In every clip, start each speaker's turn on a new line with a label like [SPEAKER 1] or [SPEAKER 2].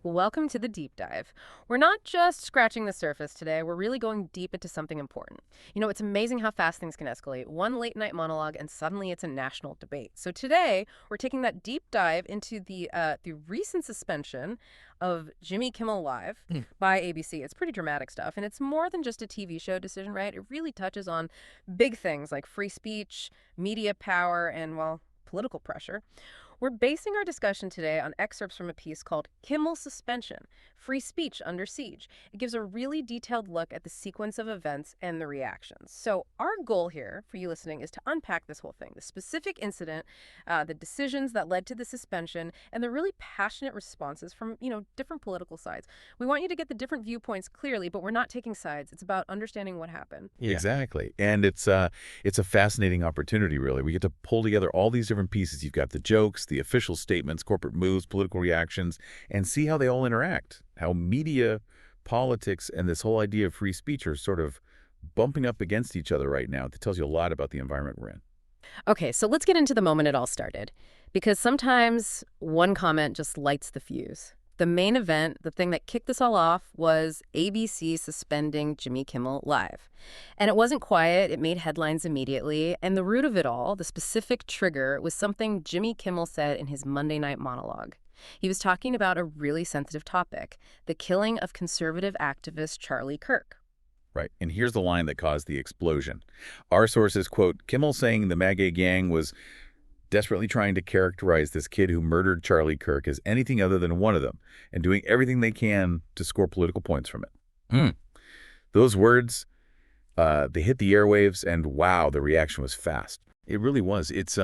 [SPEAKER 1] Welcome to the deep dive. We're not just scratching the surface today, we're really going deep into something important. It's amazing how fast things can escalate. One late night monologue and suddenly it's a national debate. So today, we're taking that deep dive into the recent suspension of Jimmy Kimmel Live by ABC. It's pretty dramatic stuff, and it's more than just a TV show decision, right? It really touches on big things like free speech, media power, and, well, political pressure. We're basing our discussion today on excerpts from a piece called Kimmel's Suspension, Free Speech Under Siege. It gives a really detailed look at the sequence of events and the reactions. So our goal here for you listening is to unpack this whole thing, the specific incident, the decisions that led to the suspension, and the really passionate responses from, different political sides. We want you to get the different viewpoints clearly, but we're not taking sides. It's about understanding what happened.
[SPEAKER 2] Yeah. Exactly. And it's a fascinating opportunity, really. We get to pull together all these different pieces. You've got the jokes, the official statements, corporate moves, political reactions, and see how they all interact, how media, politics, and this whole idea of free speech are sort of bumping up against each other right now. That tells you a lot about the environment we're in.
[SPEAKER 1] Okay, so let's get into the moment it all started, because sometimes one comment just lights the fuse. The main event, the thing that kicked this all off, was ABC suspending Jimmy Kimmel Live. And it wasn't quiet. It made headlines immediately. And the root of it all, the specific trigger, was something Jimmy Kimmel said in his Monday night monologue. He was talking about a really sensitive topic, the killing of conservative activist Charlie Kirk.
[SPEAKER 2] Right. And here's the line that caused the explosion. Our sources quote Kimmel saying the MAGA gang was desperately trying to characterize this kid who murdered Charlie Kirk as anything other than one of them and doing everything they can to score political points from it. Those words, they hit the airwaves, and wow, the reaction was fast. It really was. It's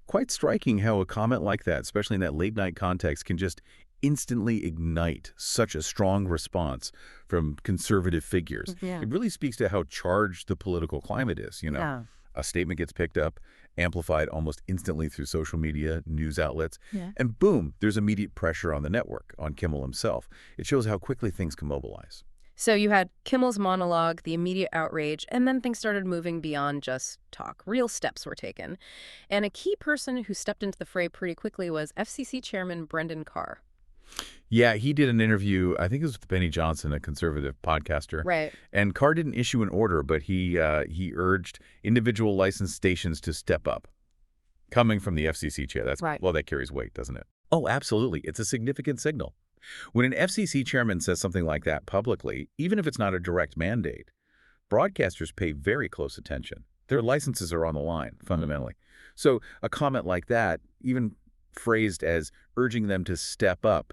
[SPEAKER 2] quite striking how a comment like that, especially in that late-night context, can just instantly ignite such a strong response from conservative figures.
[SPEAKER 1] Yeah.
[SPEAKER 2] It really speaks to how charged the political climate is,
[SPEAKER 1] Yeah.
[SPEAKER 2] A statement gets picked up, amplified almost instantly through social media, news outlets,
[SPEAKER 1] Yeah.
[SPEAKER 2] and boom, there's immediate pressure on the network, on Kimmel himself. It shows how quickly things can mobilize.
[SPEAKER 1] So you had Kimmel's monologue, the immediate outrage, and then things started moving beyond just talk. Real steps were taken. And a key person who stepped into the fray pretty quickly was FCC Chairman Brendan Carr.
[SPEAKER 2] Yeah, he did an interview, I think it was with Benny Johnson, a conservative podcaster.
[SPEAKER 1] Right.
[SPEAKER 2] And Carr didn't issue an order, but he urged individual licensed stations to step up. Coming from the FCC chair,
[SPEAKER 1] Right.
[SPEAKER 2] Well, that carries weight, doesn't it? Oh, absolutely. It's a significant signal. When an FCC chairman says something like that publicly, even if it's not a direct mandate, broadcasters pay very close attention. Their licenses are on the line, fundamentally. So a comment like that, even phrased as urging them to step up,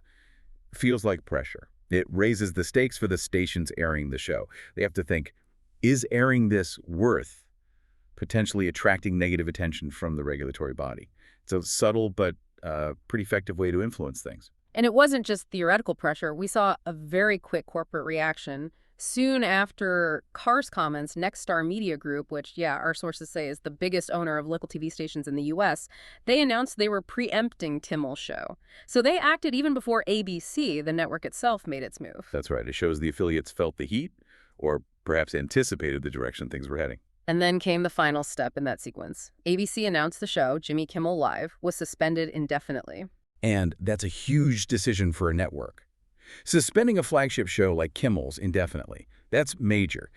[SPEAKER 2] feels like pressure. It raises the stakes for the stations airing the show. They have to think, is airing this worth potentially attracting negative attention from the regulatory body? It's a subtle but pretty effective way to influence things.
[SPEAKER 1] And it wasn't just theoretical pressure. We saw a very quick corporate reaction. Soon after Carr's comments, Nexstar Media Group, which, our sources say is the biggest owner of local TV stations in the U.S., they announced they were preempting Kimmel's show. So they acted even before ABC, the network itself, made its move.
[SPEAKER 2] That's right. It shows the affiliates felt the heat or perhaps anticipated the direction things were heading.
[SPEAKER 1] And then came the final step in that sequence. ABC announced the show, Jimmy Kimmel Live, was suspended indefinitely.
[SPEAKER 2] And that's a huge decision for a network. Suspending a flagship show like Kimmel's indefinitely, that's major.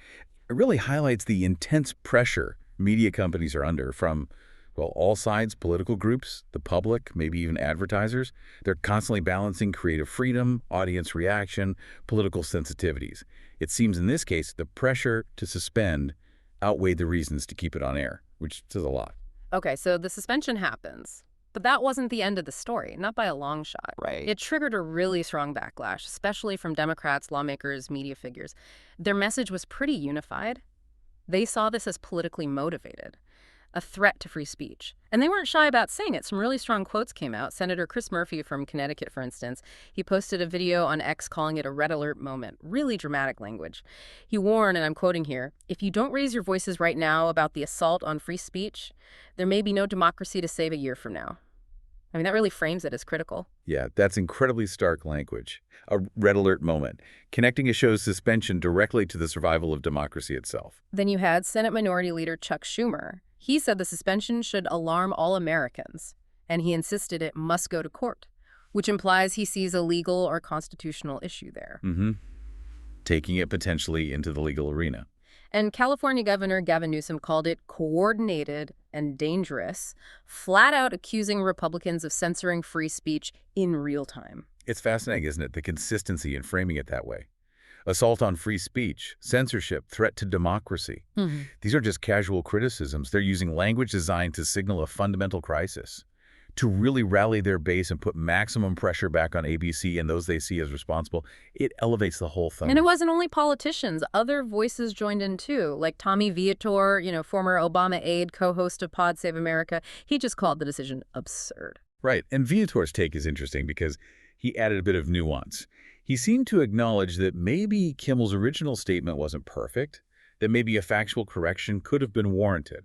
[SPEAKER 2] It really highlights the intense pressure media companies are under from, well, all sides, political groups, the public, maybe even advertisers. They're constantly balancing creative freedom, audience reaction, political sensitivities. It seems in this case, the pressure to suspend outweighed the reasons to keep it on air, which says a lot.
[SPEAKER 1] Okay, so the suspension happens. But that wasn't the end of the story, not by a long shot.
[SPEAKER 2] Right.
[SPEAKER 1] It triggered a really strong backlash, especially from Democrats, lawmakers, media figures. Their message was pretty unified. They saw this as politically motivated, a threat to free speech. And they weren't shy about saying it. Some really strong quotes came out. Senator Chris Murphy from Connecticut, for instance, he posted a video on X calling it a red alert moment. Really dramatic language. He warned, and I'm quoting here, "If you don't raise your voices right now about the assault on free speech, there may be no democracy to save a year from now." I mean, that really frames it as critical.
[SPEAKER 2] Yeah, that's incredibly stark language. A red alert moment, connecting a show's suspension directly to the survival of democracy itself.
[SPEAKER 1] Then you had Senate Minority Leader Chuck Schumer. He said the suspension should alarm all Americans, and he insisted it must go to court, which implies he sees a legal or constitutional issue there.
[SPEAKER 2] Mm-hmm. Taking it potentially into the legal arena.
[SPEAKER 1] And California Governor Gavin Newsom called it coordinated and dangerous, flat out accusing Republicans of censoring free speech in real time.
[SPEAKER 2] It's fascinating, isn't it, the consistency in framing it that way? Assault on free speech, censorship, threat to democracy. These aren't just casual criticisms. They're using language designed to signal a fundamental crisis, to really rally their base and put maximum pressure back on ABC and those they see as responsible. It elevates the whole thing.
[SPEAKER 1] And it wasn't only politicians. Other voices joined in too, like Tommy Viator, former Obama aide, co-host of Pod Save America. He just called the decision absurd.
[SPEAKER 2] Right, and Viator's take is interesting because he added a bit of nuance. He seemed to acknowledge that maybe Kimmel's original statement wasn't perfect, that maybe a factual correction could have been warranted.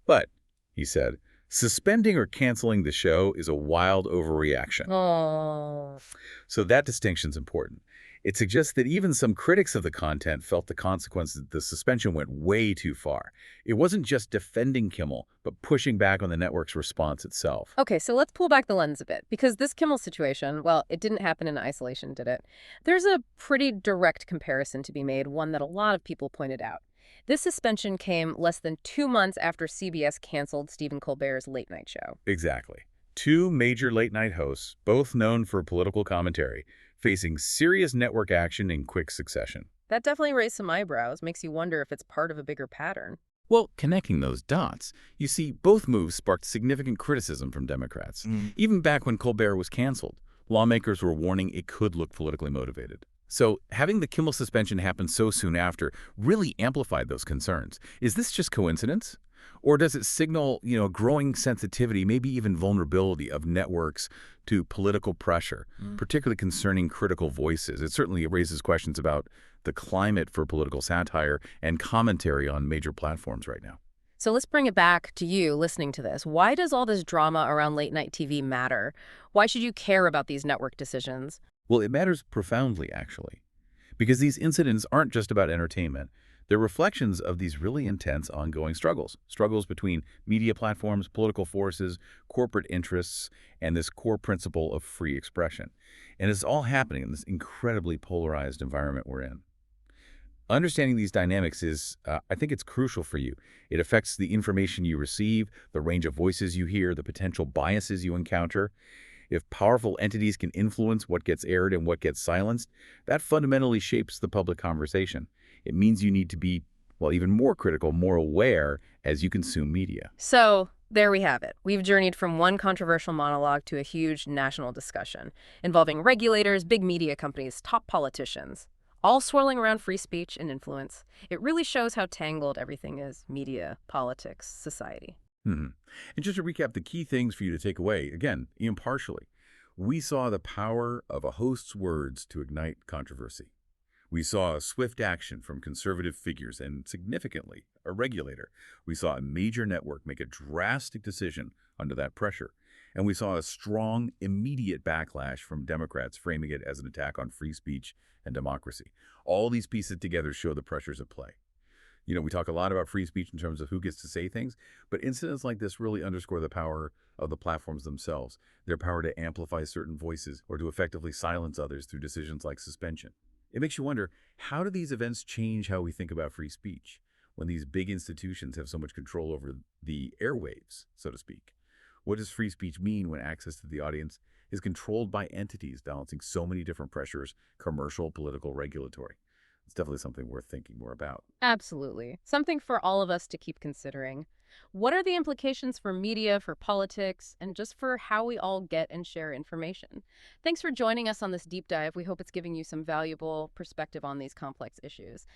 [SPEAKER 2] But, he said, suspending or canceling the show is a wild overreaction.
[SPEAKER 1] Oh.
[SPEAKER 2] So that distinction's important. It suggests that even some critics of the content felt the consequences the suspension went way too far. It wasn't just defending Kimmel, but pushing back on the network's response itself.
[SPEAKER 1] Okay, so let's pull back the lens a bit, because this Kimmel situation, well, it didn't happen in isolation, did it? There's a pretty direct comparison to be made, one that a lot of people pointed out. This suspension came less than 2 months after CBS canceled Stephen Colbert's late-night show.
[SPEAKER 2] Exactly. Two major late-night hosts, both known for political commentary, facing serious network action in quick succession.
[SPEAKER 1] That definitely raised some eyebrows, makes you wonder if it's part of a bigger pattern.
[SPEAKER 2] Well, connecting those dots, you see, both moves sparked significant criticism from Democrats. Even back when Colbert was canceled, lawmakers were warning it could look politically motivated. So having the Kimmel suspension happen so soon after really amplified those concerns. Is this just coincidence? Or does it signal, a growing sensitivity, maybe even vulnerability of networks to political pressure, particularly concerning critical voices? It certainly raises questions about the climate for political satire and commentary on major platforms right now.
[SPEAKER 1] So let's bring it back to you listening to this. Why does all this drama around late-night TV matter? Why should you care about these network decisions?
[SPEAKER 2] Well, it matters profoundly, actually, because these incidents aren't just about entertainment. They're reflections of these really intense ongoing struggles between media platforms, political forces, corporate interests, and this core principle of free expression. And it's all happening in this incredibly polarized environment we're in. Understanding these dynamics is, I think it's crucial for you. It affects the information you receive, the range of voices you hear, the potential biases you encounter. If powerful entities can influence what gets aired and what gets silenced, that fundamentally shapes the public conversation. It means you need to be, even more critical, more aware as you consume media.
[SPEAKER 1] So there we have it. We've journeyed from one controversial monologue to a huge national discussion involving regulators, big media companies, top politicians, all swirling around free speech and influence. It really shows how tangled everything is: media, politics, society.
[SPEAKER 2] And just to recap the key things for you to take away, again, impartially, we saw the power of a host's words to ignite controversy. We saw a swift action from conservative figures and, significantly, a regulator. We saw a major network make a drastic decision under that pressure. And we saw a strong, immediate backlash from Democrats framing it as an attack on free speech and democracy. All these pieces together show the pressures at play. We talk a lot about free speech in terms of who gets to say things, but incidents like this really underscore the power of the platforms themselves, their power to amplify certain voices or to effectively silence others through decisions like suspension. It makes you wonder, how do these events change how we think about free speech when these big institutions have so much control over the airwaves, so to speak? What does free speech mean when access to the audience is controlled by entities balancing so many different pressures: commercial, political, regulatory? It's definitely something worth thinking more about.
[SPEAKER 1] Absolutely. Something for all of us to keep considering. What are the implications for media, for politics, and just for how we all get and share information? Thanks for joining us on this deep dive. We hope it's giving you some valuable perspective on these complex issues.